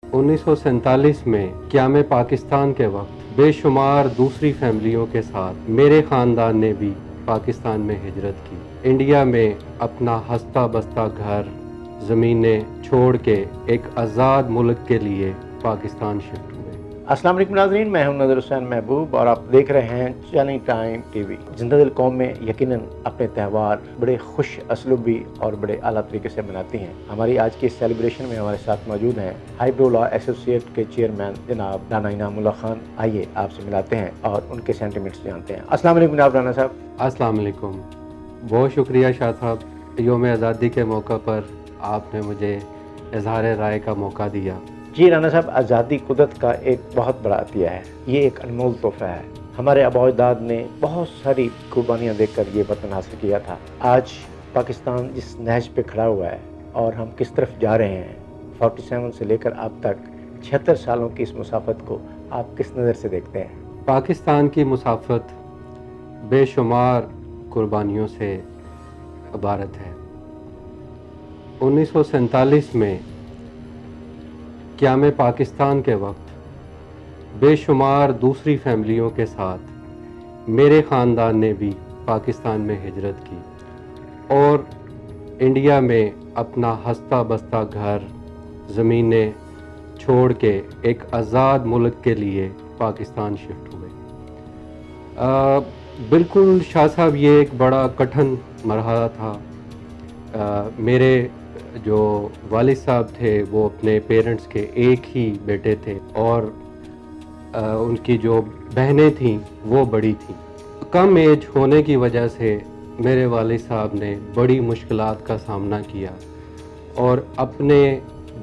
1947 में क़याम पाकिस्तान के वक्त बेशुमार दूसरी फैमिलियों के साथ मेरे ख़ानदान ने भी पाकिस्तान में हिजरत की। इंडिया में अपना हंसता बसता घर, ज़मीनें छोड़ के एक आज़ाद मुल्क के लिए पाकिस्तान शिफ्ट हुए। अस्सलाम वालेकुम नाज़रीन, मैं हूं नज़र हुसैन महबूब और आप देख रहे हैं चैलेंज टाइम टीवी। जिंदा दिल कौम में यकीनन अपने त्यौहार बड़े खुश असलूबी और बड़े आला तरीके से मनाती हैं। हमारी आज की सेलिब्रेशन में हमारे साथ मौजूद हैं हाईब्रो लॉ एसोसिएट के चेयरमैन जनाब राना इनामुल्लाह खान। आइए आपसे मिलाते हैं और उनके सेंटिमेंट्स जानते हैं। अस्सलाम वालेकुम जनाब राना साहब। अस्सलाम वालेकुम, बहुत शुक्रिया शाह साहब, योम आज़ादी के मौका पर आपने मुझे इज़हार राय का मौका दिया। जी राना साहब, आज़ादी कुदरत का एक बहुत बड़ा अतिया है, ये एक अनमोल तोहफा है। हमारे आबा-ओ-अजदाद ने बहुत सारी कुर्बानियाँ देकर ये वतन हासिल किया था। आज पाकिस्तान जिस नहज पे खड़ा हुआ है और हम किस तरफ जा रहे हैं, 47 से लेकर अब तक 76 सालों की इस मुसाफत को आप किस नज़र से देखते हैं? पाकिस्तान की मुसाफत बेशुमार कुर्बानियों से इबारत है। 1947 में क़याम पाकिस्तान के वक्त बेशुमार दूसरी फैमिलियों के साथ मेरे ख़ानदान ने भी पाकिस्तान में हिजरत की और इंडिया में अपना हंसता बसता घर, ज़मीनें छोड़ के एक आज़ाद मुल्क के लिए पाकिस्तान शिफ्ट हुए। बिल्कुल शाह साहब, ये एक बड़ा कठिन मरहला था। मेरे जो वालिद साहब थे वो अपने पेरेंट्स के एक ही बेटे थे और उनकी जो बहनें थीं वो बड़ी थीं। कम एज होने की वजह से मेरे वालिद साहब ने बड़ी मुश्किलात का सामना किया और अपने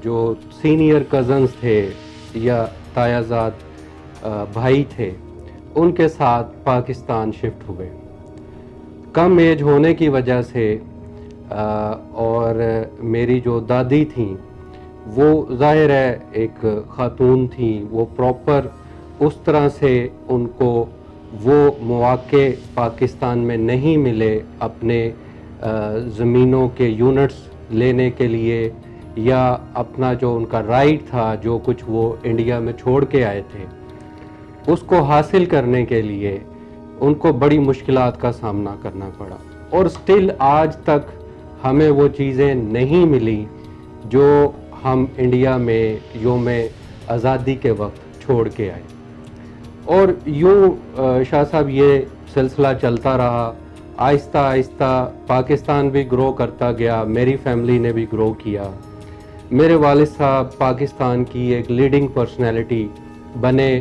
जो सीनियर कज़न्स थे या तायाज़ाद भाई थे उनके साथ पाकिस्तान शिफ्ट हुए। कम एज होने की वजह से और मेरी जो दादी थी वो ज़ाहिर है एक ख़ातून थी, वो प्रॉपर उस तरह से उनको वो मौक़े पाकिस्तान में नहीं मिले अपने ज़मीनों के यूनिट्स लेने के लिए या अपना जो उनका राइट था, जो कुछ वो इंडिया में छोड़ के आए थे, उसको हासिल करने के लिए उनको बड़ी मुश्किलात का सामना करना पड़ा और स्टिल आज तक हमें वो चीज़ें नहीं मिली जो हम इंडिया में योम आज़ादी के वक्त छोड़ के आए। और यूँ शाह साहब ये सिलसिला चलता रहा, आहिस्ता आहिस्ता पाकिस्तान भी ग्रो करता गया, मेरी फैमिली ने भी ग्रो किया। मेरे वालिद साहब पाकिस्तान की एक लीडिंग पर्सनैलिटी बने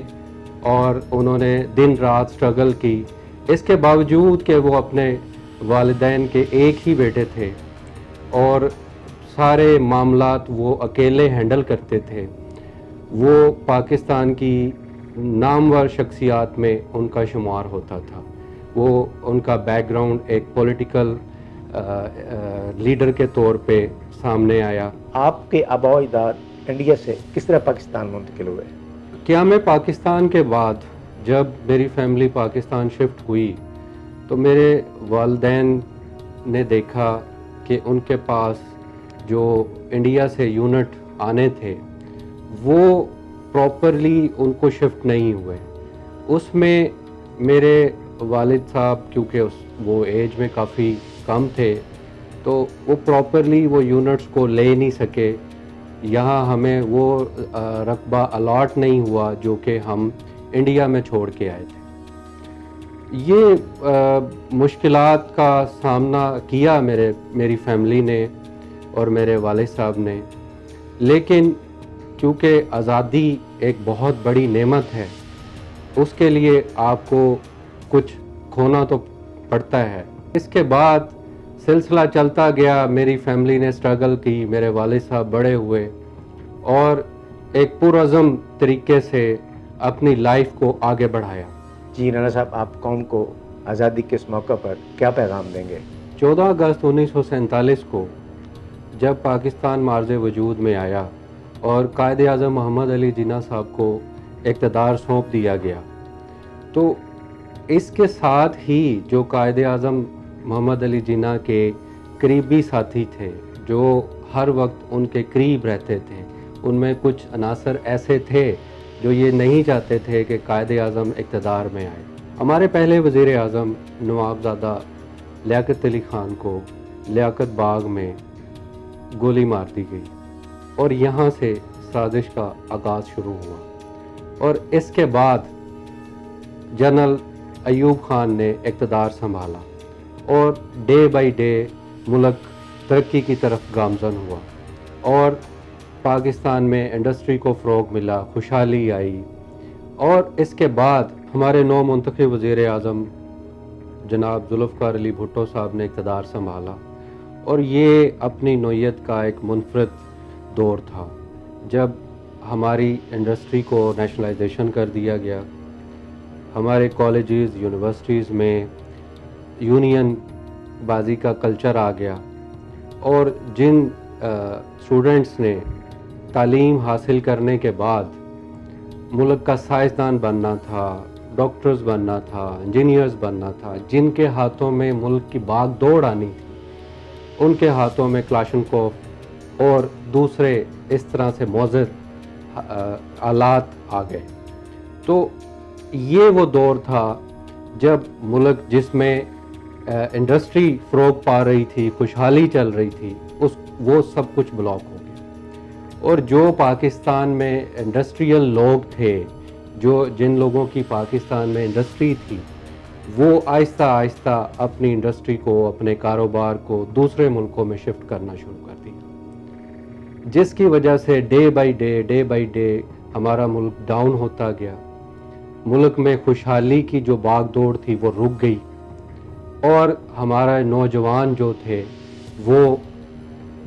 और उन्होंने दिन रात स्ट्रगल की। इसके बावजूद कि वो अपने वालिदैन के एक ही बेटे थे और सारे मामलात वो अकेले हैंडल करते थे, वो पाकिस्तान की नामवर शख्सियात में उनका शुमार होता था। वो उनका बैकग्राउंड एक पॉलिटिकल लीडर के तौर पे सामने आया। आपके आबा-ओ-अजदाद इंडिया से किस तरह पाकिस्तान मुंतकिल हुए? क़याम पाकिस्तान के बाद जब मेरी फैमिली पाकिस्तान शिफ्ट हुई तो मेरे वालिदैन ने देखा कि उनके पास जो इंडिया से यूनिट आने थे वो प्रॉपरली उनको शिफ्ट नहीं हुए। उसमें मेरे वालिद साहब क्योंकि वो एज में काफ़ी कम थे तो वो प्रॉपरली वो यूनिट्स को ले नहीं सके। यहाँ हमें वो रकबा अलॉट नहीं हुआ जो कि हम इंडिया में छोड़ के आए थे। ये मुश्किलात का सामना किया मेरी फैमिली ने और मेरे वालिद साहब ने, लेकिन क्योंकि आज़ादी एक बहुत बड़ी नेमत है, उसके लिए आपको कुछ खोना तो पड़ता है। इसके बाद सिलसिला चलता गया, मेरी फैमिली ने स्ट्रगल की, मेरे वालिद साहब बड़े हुए और एक पुरअज़म तरीके से अपनी लाइफ को आगे बढ़ाया। जी राना साहब, आप कौम को आज़ादी के इस मौके पर क्या पैगाम देंगे? 14 अगस्त 1947 को जब पाकिस्तान मार्ज़ वजूद में आया और कायद आज़म मोहम्मद अली जिन्ना साहब को इक़्तिदार सौंप दिया गया, तो इसके साथ ही जो कायद आज़म मोहम्मद अली जिन्ना के करीबी साथी थे, जो हर वक्त उनके करीब रहते थे, उनमें कुछ अनासर ऐसे थे जो ये नहीं चाहते थे कि कायदे आज़म इक़्तिदार में आए। हमारे पहले वज़ीर आज़म नवाबज़ादा लियाकत अली ख़ान को लियाकत बाग में गोली मार दी गई और यहाँ से साजिश का आगाज़ शुरू हुआ और इसके बाद जनरल अयूब ख़ान ने इक़्तिदार संभाला और डे बाय डे मुल्क तरक्की की तरफ गामज़न हुआ और पाकिस्तान में इंडस्ट्री को फ़रोग़ मिला, खुशहाली आई। और इसके बाद हमारे नौ मुंतखब वज़ीर आज़म जनाब जुल्फ़िकार अली भुट्टो साहब ने इक़्तिदार संभाला और ये अपनी नौइयत का एक मुनफ़रिद दौर था जब हमारी इंडस्ट्री को नेशनलाइजेशन कर दिया गया। हमारे कॉलेजेस यूनिवर्सिटीज़ में यूनियन बाजी का कल्चर आ गया और जिन स्टूडेंट्स ने तालीम हासिल करने के बाद मुल्क का साइंसदान बनना था, डॉक्टर्स बनना था, इंजीनियर्स बनना था, जिनके हाथों में मुल्क की भाग दौड़ आनी थी, उनके हाथों में क्लाशनकोफ और दूसरे इस तरह से मौजूद आलात आ गए। तो ये वो दौर था जब मुल्क जिसमें इंडस्ट्री फ़रोग़ पा रही थी, खुशहाली चल रही थी, वो सब कुछ ब्लॉक हो गया। और जो पाकिस्तान में इंडस्ट्रियल लोग थे, जिन लोगों की पाकिस्तान में इंडस्ट्री थी, वो आहिस्ता आहिस्ता अपनी इंडस्ट्री को, अपने कारोबार को दूसरे मुल्कों में शिफ्ट करना शुरू कर दिया, जिसकी वजह से डे बाय डे हमारा मुल्क डाउन होता गया। मुल्क में खुशहाली की जो भागदौड़ थी वो रुक गई और हमारा नौजवान जो थे वो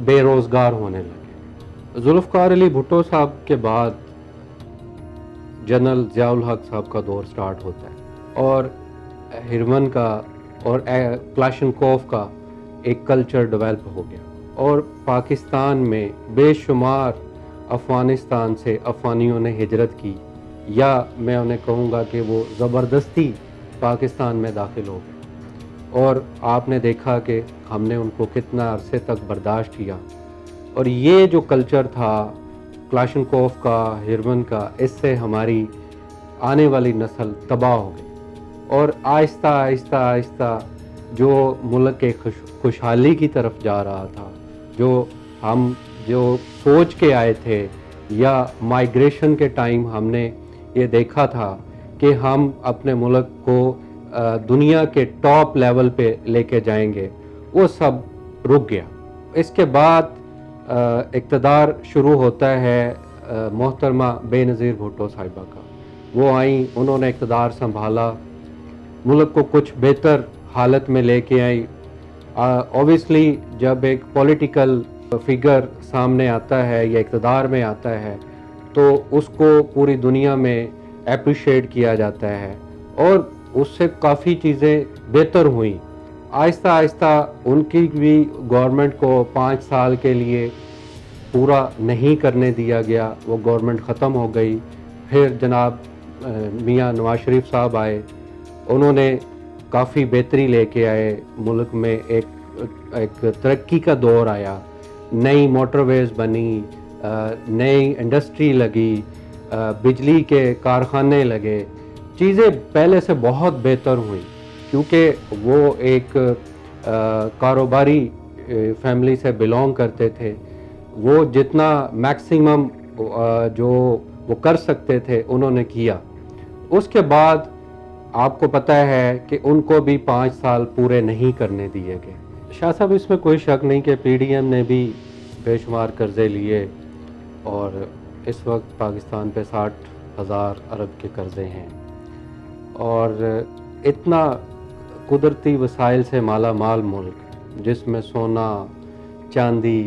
बेरोज़गार होने लगे। जुल्फ़िकार अली भुट्टो साहब के बाद जनरल ज़ियाउल हक साहब का दौर स्टार्ट होता है और हिरमन का और क्लाशनकोफ का एक कल्चर डेवलप हो गया और पाकिस्तान में बेशुमार अफ़गानिस्तान से अफ़गानियों ने हिजरत की, या मैं उन्हें कहूँगा कि वो ज़बरदस्ती पाकिस्तान में दाखिल हो गए और आपने देखा कि हमने उनको कितना अरसे तक बर्दाश्त किया। और ये जो कल्चर था क्लाशनकोफ का, हिरमन का, इससे हमारी आने वाली नस्ल तबाह हो गई और आहिस्ता आहिस्ता जो मुल्क के खुशहाली की तरफ जा रहा था, जो सोच के आए थे, या माइग्रेशन के टाइम हमने ये देखा था कि हम अपने मुल्क को दुनिया के टॉप लेवल पे लेके जाएंगे, वो सब रुक गया। इसके बाद इक़्तिदार शुरू होता है मोहतरमा बेनज़ीर भुट्टो साहिबा का। वो आई, उन्होंने इक़्तिदार संभाला, मुल्क को कुछ बेहतर हालत में लेके आई। ऑब्वियसली जब एक पॉलिटिकल फिगर सामने आता है या इक़्तिदार में आता है तो उसको पूरी दुनिया में अप्रिशिएट किया जाता है और उससे काफ़ी चीज़ें बेहतर हुई। आहिस्ता आहिस्ता उनकी भी गवर्नमेंट को 5 साल के लिए पूरा नहीं करने दिया गया, वो गवर्नमेंट ख़त्म हो गई। फिर जनाब मियाँ नवाज शरीफ साहब आए, उन्होंने काफ़ी बेहतरी लेके आए, मुल्क में एक तरक्की का दौर आया, नई मोटरवेज़ बनी, नई इंडस्ट्री लगी, बिजली के कारखाने लगे, चीज़ें पहले से बहुत बेहतर हुई क्योंकि वो एक कारोबारी फैमिली से बिलोंग करते थे। वो जितना मैक्सिमम जो वो कर सकते थे उन्होंने किया। उसके बाद आपको पता है कि उनको भी 5 साल पूरे नहीं करने दिए गए। शाह साहब, इसमें कोई शक नहीं कि पीडीएम ने भी बेशुमार कर्ज़े लिए और इस वक्त पाकिस्तान पे 60,000 अरब के कर्ज़े हैं और इतना कुदरती वसाइल से माला माल मुल्क जिसमें सोना, चांदी,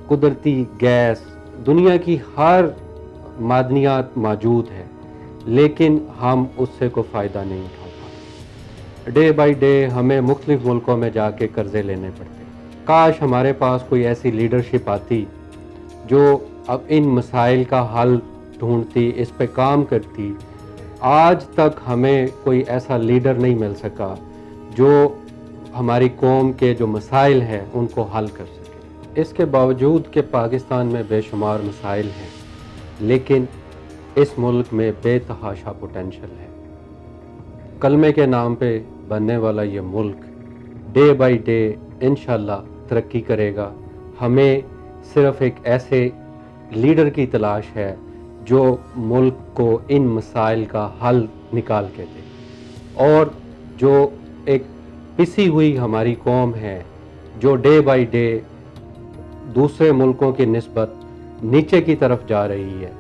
कुदरती गैस, दुनिया की हर मादनियात मौजूद है, लेकिन हम उससे कोई फ़ायदा नहीं उठा पाते। डे बाय डे हमें मुख्तलिफ़ मुल्कों में जाके कर्ज़े लेने पड़ते। काश हमारे पास कोई ऐसी लीडरशिप आती जो अब इन मसाइल का हल ढूंढती, इस पे काम करती। आज तक हमें कोई ऐसा लीडर नहीं मिल सका जो हमारी कौम के जो मसाइल हैं उनको हल कर सके। इसके बावजूद कि पाकिस्तान में बेशुमार मसाइल हैं, लेकिन इस मुल्क में बेतहाशा पोटेंशल है। कलमे के नाम पे बनने वाला ये मुल्क डे बाय डे इंशाल्लाह तरक्की करेगा। हमें सिर्फ एक ऐसे लीडर की तलाश है जो मुल्क को इन मसाइल का हल निकाल के दे, और जो एक पिसी हुई हमारी कौम है जो डे बाय डे दूसरे मुल्कों की निस्बत नीचे की तरफ जा रही है।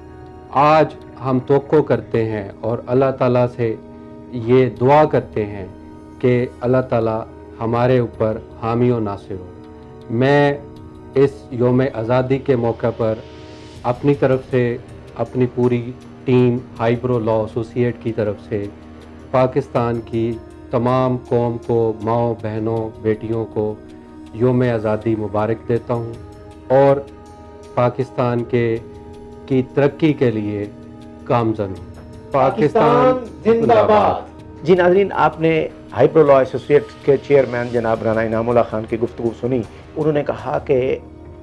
आज हम तवक्को करते हैं और अल्लाह ताला से ये दुआ करते हैं कि अल्लाह ताला हमारे ऊपर हामी और नासिर हो। मैं इस योम आज़ादी के मौके पर अपनी तरफ से, अपनी पूरी टीम हाईब्रो लॉ एसोसिएट की तरफ से पाकिस्तान की तमाम कौम को, माओ बहनों बेटियों को योम आज़ादी मुबारक देता हूँ और पाकिस्तान की तरक्की के लिए कामज़न हूँ। पाकिस्तान जिंदाबाद। जी नाज़रीन, आपने हाईब्रो लॉ एसोसिएट के चेयरमैन जनाब राना इनामुल्लाह खान की गुफ्तगू सुनी। उन्होंने कहा कि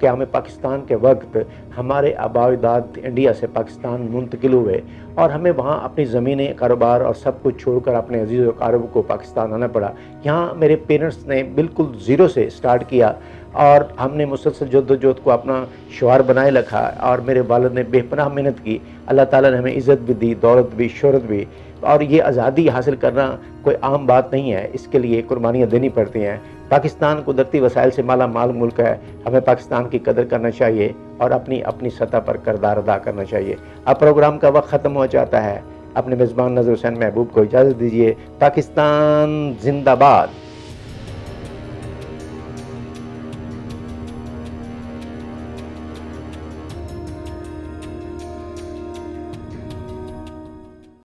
क़याम पाकिस्तान के वक्त हमारे आबादाद इंडिया से पाकिस्तान मुंतकिल हुए और हमें वहाँ अपनी ज़मीनें, कारोबार और सब कुछ छोड़कर अपने अजीज़ व क़ारब को पाकिस्तान आना पड़ा। यहाँ मेरे पेरेंट्स ने बिल्कुल ज़ीरो से स्टार्ट किया और हमने मुसलसल जद्दोजहद को अपना शुआर बनाए रखा और मेरे वालिद ने बेपनाह मेहनत की। अल्लाह ताला ने हमें इज़्ज़त भी दी, दौलत भी, शोहरत भी, और ये आज़ादी हासिल करना कोई आम बात नहीं है। इसके लिए कुर्बानियाँ देनी पड़ती हैं। पाकिस्तान कुदरती वसाइल से माला माल मुल्क है। हमें पाकिस्तान की कदर करना चाहिए और अपनी अपनी सतह पर किरदार अदा करना चाहिए। अब प्रोग्राम का वक्त ख़त्म हो जाता है। अपने मेज़बान नज़र हुसैन महबूब को इजाज़त दीजिए। पाकिस्तान जिंदाबाद।